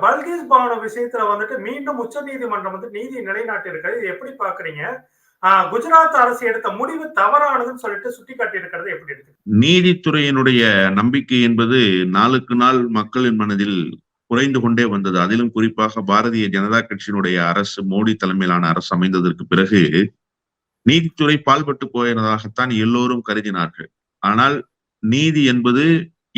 பல்கேஸ் பானு விஷயத்துல வந்துட்டு மீண்டும் உச்ச நீதிமன்றம் வந்து நீதியை நிலைநாட்டி இருக்கிறது. இது எப்படி பாக்குறீங்க? குஜராத் அரசு எடுத்த முடிவு தவறானதுன்னு சொல்லிட்டு சுட்டி காட்டி இருக்கிறது எப்படி இருக்கு? நீதித்துறையினுடைய நம்பிக்கை என்பது நாளுக்கு நாள் மக்களின் மனதில் குறைந்து கொண்டே வந்தது. அதிலும் குறிப்பாக பாரதிய ஜனதா கட்சியினுடைய அரசு, மோடி தலைமையிலான அரசு அமைந்ததற்கு பிறகு நீதித்துறை பால்பட்டு போயதாகத்தான் எல்லோரும் கருதினார்கள். ஆனால் நீதி என்பது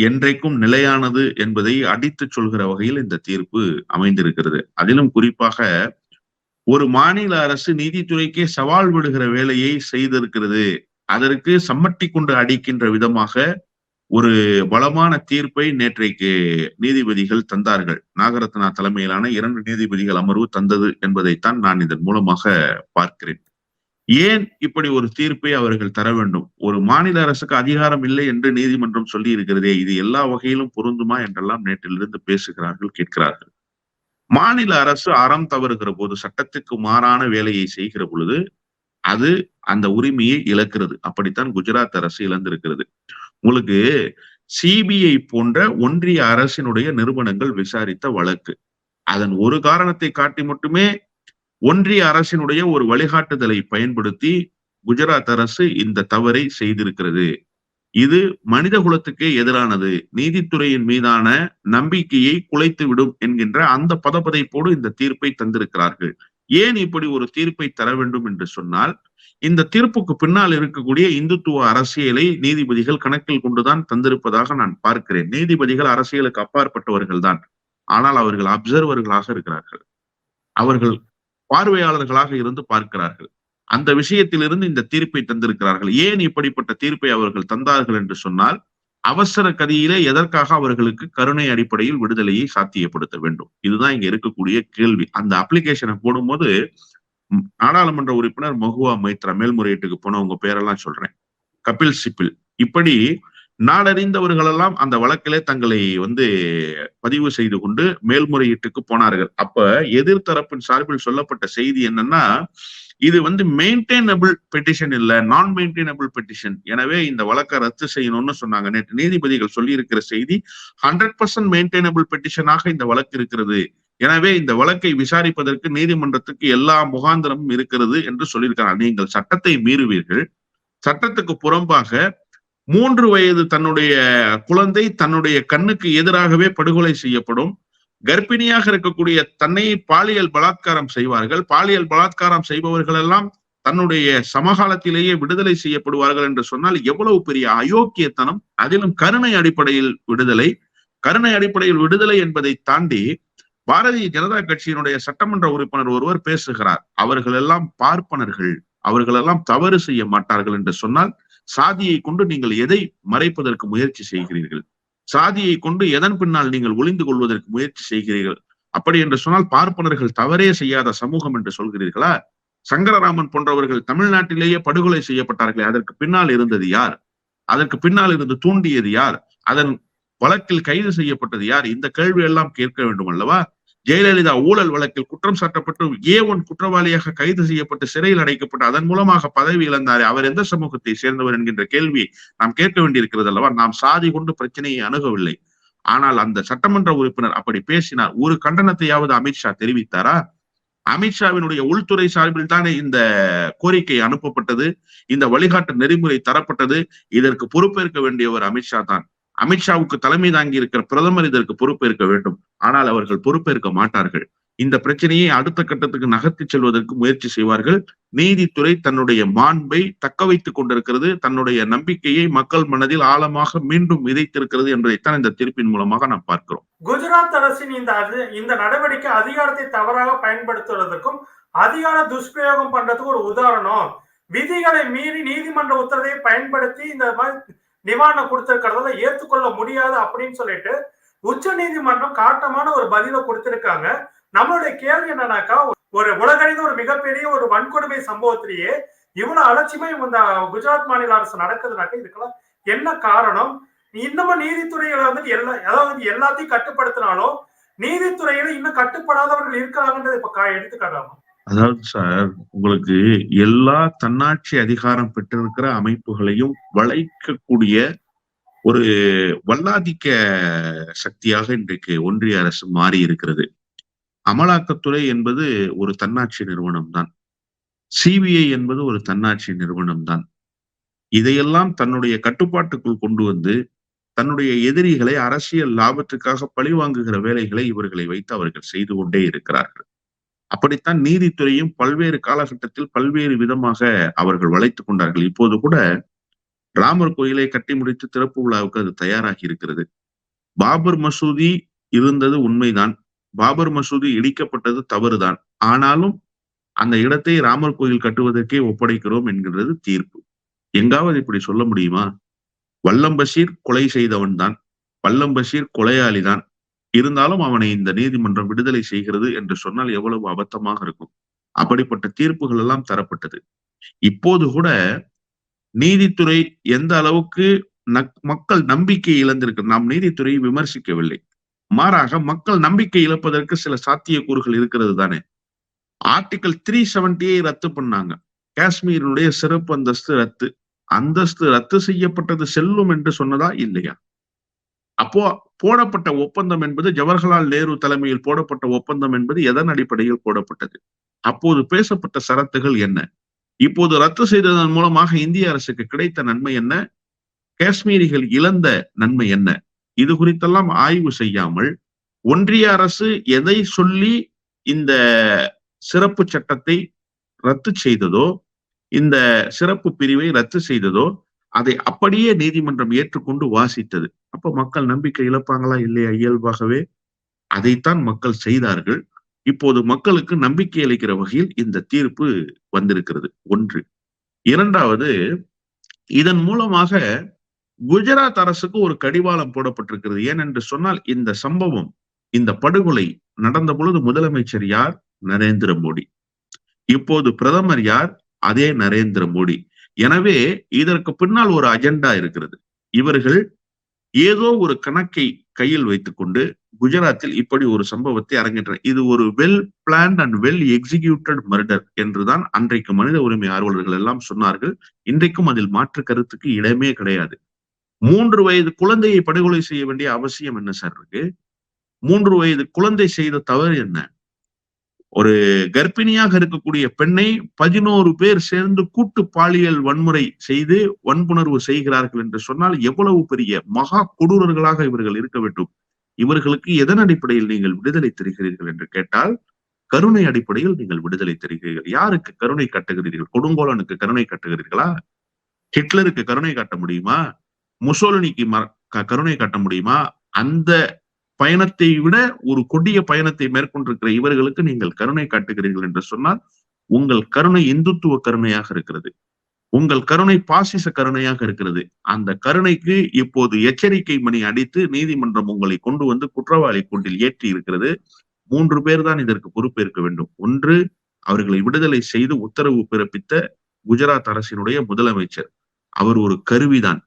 என்றைக்கும் நிலையானது என்பதை அடித்து சொல்கிற வகையில் இந்த தீர்ப்பு அமைந்திருக்கிறது. அதிலும் குறிப்பாக ஒரு மாநில அரசு நீதித்துறைக்கே சவால் விடுகிற வேலையை செய்திருக்கிறது. அதற்கு சம்மட்டி கொண்டு அடிக்கின்ற விதமாக ஒரு பலமான தீர்ப்பை நேற்றைக்கு நீதிபதிகள் தந்தார்கள். நாகரத்னா தலைமையிலான 2 நீதிபதிகள் அமர்வு தந்தது என்பதைத்தான் நான் இதன் மூலமாக பார்க்கிறேன். ஏன் இப்படி ஒரு தீர்ப்பை அவர்கள் தர வேண்டும்? ஒரு மாநில அரசுக்கு அதிகாரம் இல்லை என்று நீதிமன்றம் சொல்லி இருக்கிறதே, இது எல்லா வகையிலும் பொருந்துமா என்றெல்லாம் நேற்றிலிருந்து பேசுகிறார்கள், கேட்கிறார்கள். மாநில அரசு அறம் தவறுகிற போது, சட்டத்துக்கு மாறான வேலையை செய்கிற பொழுது அது அந்த உரிமையை இழக்கிறது. அப்படித்தான் குஜராத் அரசு இழந்திருக்கிறது. உங்களுக்கு சிபிஐ போன்ற ஒன்றிய அரசினுடைய நிறுவனங்கள் விசாரித்த வழக்கு, அதன் ஒரு காரணத்தை காட்டி மட்டுமே ஒன்றிய அரசினுடைய ஒரு வழிகாட்டுதலை பயன்படுத்தி குஜராத் அரசு இந்த தவறை செய்திருக்கிறது. இது மனித குலத்துக்கே எதிரானது, நீதித்துறையின் மீதான நம்பிக்கையை குலைத்து விடும் என்கின்ற அந்த பதப்பதைப்போடு இந்த தீர்ப்பை தந்திருக்கிறார்கள். ஏன் இப்படி ஒரு தீர்ப்பை தர வேண்டும் என்று சொன்னால், இந்த தீர்ப்புக்கு பின்னால் இருக்கக்கூடிய இந்துத்துவ அரசியலை நீதிபதிகள் கணக்கில் கொண்டுதான் தந்திருப்பதாக நான் பார்க்கிறேன். நீதிபதிகள் அரசியலுக்கு அப்பாற்பட்டவர்கள் தான், ஆனால் அவர்கள் அப்சர்வர்களாக இருக்கிறார்கள். அவர்கள் பார்வையாளர்களாக இருந்து பார்க்கிறார்கள். அந்த விஷயத்திலிருந்து இந்த தீர்ப்பை தந்திருக்கிறார்கள். ஏன் இப்படிப்பட்ட தீர்ப்பை அவர்கள் தந்தார்கள் என்று சொன்னால், அவசர கதியிலே எதற்காக அவர்களுக்கு கருணை அடிப்படையில் விடுதலையை சாத்தியப்படுத்த வேண்டும்? இதுதான் இங்க இருக்கக்கூடிய கேள்வி. அந்த அப்ளிகேஷனை போடும்போது நாடாளுமன்ற உறுப்பினர் மகுவா மைத்ரா, மேல்முறையீட்டுக்கு போனவங்க பேரெல்லாம் சொல்றேன், கபில் சிபில், இப்படி நாடறிந்தவர்கள் எல்லாம் அந்த வழக்கிலே தங்களை பதிவு செய்து கொண்டு மேல்முறையீட்டுக்கு போனார்கள். அப்ப எதிர்த்தரப்பின் சார்பில் சொல்லப்பட்ட செய்தி என்னன்னா, இது மெயின்டைனபிள் பெட்டிஷன் இல்ல, நான் மெயின்டைனபிள் பெட்டிஷன். எனவே இந்த வழக்கை ரத்து செய்யணும்னு சொன்னாங்க. நேற்று நீதிபதிகள் சொல்லி இருக்கிற செய்தி 100% மெயின்டைனபிள் பெட்டிஷனாக இந்த வழக்கு இருக்கிறது. எனவே இந்த வழக்கை விசாரிப்பதற்கு நீதிமன்றத்துக்கு எல்லா முகாந்திரமும் இருக்கிறது என்று சொல்லியிருக்கிறார். நீங்கள் சட்டத்தை மீறுவீர்கள். சட்டத்துக்கு புறம்பாக 3 வயது தன்னுடைய குழந்தை தன்னுடைய கண்ணுக்கு எதிராகவே படுகொலை செய்யப்படும். கர்ப்பிணியாக இருக்கக்கூடிய தன்னை பாலியல் பலாத்காரம் செய்வார்கள். பாலியல் பலாத்காரம் செய்பவர்கள் எல்லாம் தன்னுடைய சமகாலத்திலேயே விடுதலை செய்யப்படுவார்கள் என்று சொன்னால் எவ்வளவு பெரிய அயோக்கியத்தனம்! அதிலும் கருணை அடிப்படையில் விடுதலை. கருணை அடிப்படையில் விடுதலை என்பதை தாண்டி பாரதிய ஜனதா கட்சியினுடைய சட்டமன்ற உறுப்பினர் ஒருவர் பேசுகிறார், அவர்கள் எல்லாம் பார்ப்பனர்கள், அவர்கள் எல்லாம் தவறு செய்ய மாட்டார்கள் என்று சொன்னால், சாதியை கொண்டு நீங்கள் எதை மறைப்பதற்கு முயற்சி செய்கிறீர்கள்? சாதியை கொண்டு எதன் பின்னால் நீங்கள் ஒளிந்து கொள்வதற்கு முயற்சி செய்கிறீர்கள்? அப்படி என்று சொன்னால் பார்ப்பனர்கள் தவறே செய்யாத சமூகம் என்று சொல்கிறீர்களா? சங்கரராமன் போன்றவர்கள் தமிழ்நாட்டிலேயே படுகொலை செய்யப்பட்டார்களே, அதற்கு பின்னால் இருந்தது யார்? அதற்கு பின்னால் இருந்து தூண்டியது யார்? அதன் வழக்கில் கைது செய்யப்பட்டது யார்? இந்த கேள்வி எல்லாம் கேட்க வேண்டும் அல்லவா? ஜெயலலிதா ஊழல் வழக்கில் குற்றம் சாட்டப்பட்டு A1 குற்றவாளியாக கைது செய்யப்பட்டு சிறையில் அடைக்கப்பட்டு அதன் மூலமாக பதவி இழந்தாரே, அவர் எந்த சமூகத்தை சேர்ந்தவர் என்கின்ற கேள்வியை நாம் கேட்க வேண்டியிருக்கிறது அல்லவா? நாம் சாதி கொண்டு பிரச்சனையை அணுகவில்லை. ஆனால் அந்த சட்டமன்ற உறுப்பினர் அப்படி பேசினார். ஒரு கண்டனத்தையாவது அமித்ஷா தெரிவித்தாரா? அமித்ஷாவினுடைய உள்துறை சார்பில் தானே இந்த கோரிக்கை அனுப்பப்பட்டது, இந்த வழிகாட்டு நெறிமுறை தரப்பட்டது. இதற்கு பொறுப்பேற்க வேண்டியவர் அமித்ஷா தான். அமித்ஷாவுக்கு தலைமை தாங்கி இருக்கிற பிரதமர் இதற்கு பொறுப்பேற்க வேண்டும். ஆனால் அவர்கள் பொறுப்பேற்க மாட்டார்கள். இந்த பிரச்சனையை அடுத்த கட்டத்துக்கு நகர்த்தி செல்வதற்கு முயற்சி செய்வார்கள். நீதித்துறை தன்னுடைய மாண்பை தக்க வைத்துக் கொண்டிருக்கிறது, தன்னுடைய நம்பிக்கையை மக்கள் மனதில் ஆழமாக மீண்டும் விதைத்திருக்கிறது என்பதைத்தான் இந்த தீர்ப்பின் மூலமாக நாம் பார்க்கிறோம். குஜராத் அரசின் இந்த நடவடிக்கை அதிகாரத்தை தவறாக பயன்படுத்துவதற்கும் அதிகார துஷ்பிரயோகம் பண்றதுக்கு ஒரு உதாரணம். விதிகளை மீறி நீதிமன்ற உத்தரவை பயன்படுத்தி இந்த மாதிரி நிவாரணம் கொடுத்திருக்கிறத ஏற்றுக்கொள்ள முடியாது அப்படின்னு சொல்லிட்டு உச்ச நீதிமன்றம் காட்டமான ஒரு பதில கொடுத்திருக்காங்க. நம்மளுடைய கேள்வி என்னன்னாக்கா, ஒரு உலகறிந்த ஒரு மிகப்பெரிய ஒரு வன்கொடுமை சம்பவத்திலேயே இவ்வளவு அலட்சியமா இந்த குஜராத் மாநில அரசு நடக்குதுனாக்க இதுக்கெல்லாம் என்ன காரணம்? இன்னமும் நீதித்துறையில எல்லாத்தையும் கட்டுப்படுத்தினாலும் நீதித்துறையில இன்னும் கட்டுப்படாதவர்கள் இருக்கிறாங்கன்றதை இப்ப எடுத்துக்காட்டாமா? அதாவது சார், உங்களுக்கு எல்லா தன்னாட்சி அதிகாரம் பெற்றிருக்கிற அமைப்புகளையும் வளைக்கக்கூடிய ஒரு வல்லாதிக்க சக்தியாக இன்றைக்கு ஒன்றிய அரசு மாறி இருக்கிறது. அமலாக்கத்துறை என்பது ஒரு தன்னாட்சி நிறுவனம் தான். சிபிஐ என்பது ஒரு தன்னாட்சி நிறுவனம் தான். இதையெல்லாம் தன்னுடைய கட்டுப்பாட்டுக்குள் கொண்டு வந்து தன்னுடைய எதிரிகளை அரசியல் லாபத்துக்காக பழிவாங்குகிற வேலைகளை இவர்களை வைத்து அவர்கள் செய்து கொண்டே இருக்கிறார்கள். அப்படித்தான் நீதித்துறையும் பல்வேறு காலகட்டத்தில் பல்வேறு விதமாக அவர்கள் வளைத்துக் கொண்டார்கள். இப்போது கூட ராமர் கோயிலை கட்டி முடித்து திறப்பு விழாவுக்கு அது தயாராகி இருக்கிறது. பாபர் மசூதி இருந்தது உண்மைதான். பாபர் மசூதி இடிக்கப்பட்டது தவறுதான். ஆனாலும் அந்த இடத்தை ராமர் கோயில் கட்டுவதற்கே ஒப்படைக்கிறோம் என்கிறது தீர்ப்பு. எங்காவது இப்படி சொல்ல முடியுமா? வல்லம் பஷீர் கொலை செய்தவன் தான். வல்லம் பஷீர் கொலையாளிதான். இருந்தாலும் அவனை இந்த நீதிமன்றம் விடுதலை செய்கிறது என்று சொன்னால் எவ்வளவு அபத்தமாக இருக்கும். அப்படிப்பட்ட தீர்ப்புகள் எல்லாம் தரப்பட்டது. இப்போது கூட நீதித்துறை எந்த அளவுக்கு மக்கள் நம்பிக்கை இழந்திருக்கு. நாம் நீதித்துறையை விமர்சிக்கவில்லை. மாறாக மக்கள் நம்பிக்கை இழப்பதற்கு சில சாத்தியக்கூறுகள் இருக்கிறது தானே. ஆர்டிகல் 370 ரத்து பண்ணாங்க. காஷ்மீரினுடைய சிறப்பு அந்தஸ்து ரத்து. அந்தஸ்து ரத்து செய்யப்பட்டது செல்லும் என்று சொன்னதா இல்லையா? அப்போ போடப்பட்ட ஒப்பந்தம் என்பது ஜவஹர்லால் நேரு தலைமையில் போடப்பட்ட ஒப்பந்தம் என்பது எதன் அடிப்படையில் போடப்பட்டது? அப்போது பேசப்பட்ட சரத்துகள் என்ன? இப்போது ரத்து செய்ததன் மூலமாக இந்திய அரசுக்கு கிடைத்த நன்மை என்ன? காஷ்மீரிகள் இழந்த நன்மை என்ன? இது குறித்தெல்லாம் ஆய்வு செய்யாமல் ஒன்றிய அரசு எதை சொல்லி இந்த சிறப்பு சட்டத்தை ரத்து செய்ததோ, இந்த சிறப்பு பிரிவை ரத்து செய்ததோ, அதை அப்படியே நீதிமன்றம் ஏற்றுக்கொண்டு வாசித்தது. அப்ப மக்கள் நம்பிக்கை இழப்பாங்களா இல்லையா? இயல்பாகவே அதைத்தான் மக்கள் செய்தார்கள். இப்போது மக்களுக்கு நம்பிக்கை அளிக்கிற வகையில் இந்த தீர்ப்பு வந்திருக்கிறது. ஒன்று. இரண்டாவது, இதன் மூலமாக குஜராத் அரசுக்கு ஒரு கடிவாளம் போடப்பட்டிருக்கிறது. ஏனென்று சொன்னால் இந்த சம்பவம், இந்த படுகொலை நடந்த பொழுது முதலமைச்சர் யார்? நரேந்திர மோடி. இப்போது பிரதமர் யார்? அதே நரேந்திர மோடி. எனவே இதற்கு பின்னால் ஒரு அஜெண்டா இருக்கிறது. இவர்கள் ஏதோ ஒரு கணக்கை கையில் வைத்துக் கொண்டு குஜராத்தில் இப்படி ஒரு சம்பவத்தை அரங்கேற்ற, இது ஒரு well planned and well executed murder என்றுதான் அன்றைக்கு மனித உரிமை ஆர்வலர்கள் எல்லாம் சொன்னார்கள். இன்றைக்கும் அதில் மாற்று கருத்துக்கு இடமே கிடையாது. 3 வயது குழந்தையை படுகொலை செய்ய வேண்டிய அவசியம் என்ன சார் இருக்கு? 3 வயது குழந்தை செய்த தவறு என்ன? ஒரு கர்ப்பிணியாக இருக்கக்கூடிய பெண்ணை 11 பேர் சேர்ந்து கூட்டு பாலியல் வன்முறை செய்து வன்புணர்வு செய்கிறார்கள் என்று சொன்னால் எவ்வளவு பெரிய மகா கொடூரர்களாக இவர்கள் இருக்க வேண்டும். இவர்களுக்கு எதன் அடிப்படையில் நீங்கள் விடுதலை தருகிறீர்கள் என்று கேட்டால், கருணை அடிப்படையில் நீங்கள் விடுதலை தருகிறீர்கள். யாருக்கு கருணை காட்டுகிறீர்கள்? கொடுங்கோலனுக்கு கருணை காட்டுகிறீர்களா? ஹிட்லருக்கு கருணை காட்ட முடியுமா? முசோலினிக்கு கருணை காட்ட முடியுமா? அந்த பயணத்தை விட ஒரு கொடிய பயணத்தை மேற்கொண்டிருக்கிற இவர்களுக்கு நீங்கள் கருணை காட்டுகிறீர்கள் என்று சொன்னால், உங்கள் கருணை இந்துத்துவ கருணையாக இருக்கிறது. உங்கள் கருணை பாசிச கருணையாக இருக்கிறது. அந்த கருணைக்கு இப்போது எச்சரிக்கை மணி அடித்து நீதிமன்றம் உங்களை கொண்டு வந்து குற்றவாளி கூண்டில் ஏற்றி இருக்கிறது. 3 பேர் தான் இதற்கு பொறுப்பேற்க வேண்டும். ஒன்று, அவர்களை விடுதலை செய்து உத்தரவு பிறப்பித்த குஜராத் அரசினுடைய முதலமைச்சர். அவர் ஒரு கருவிதான்.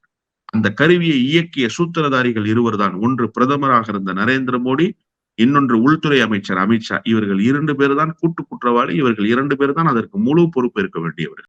அந்த கருவியை இயக்கிய சூத்திரதாரிகள் இருவர் தான். ஒன்று பிரதமராக இருந்த நரேந்திர மோடி, இன்னொன்று உள்துறை அமைச்சர் அமித்ஷா. இவர்கள் 2 பேர் தான் கூட்டு குற்றவாளி. இவர்கள் 2 பேர் தான் அதற்கு முழு பொறுப்பேற்க வேண்டியவர்கள்.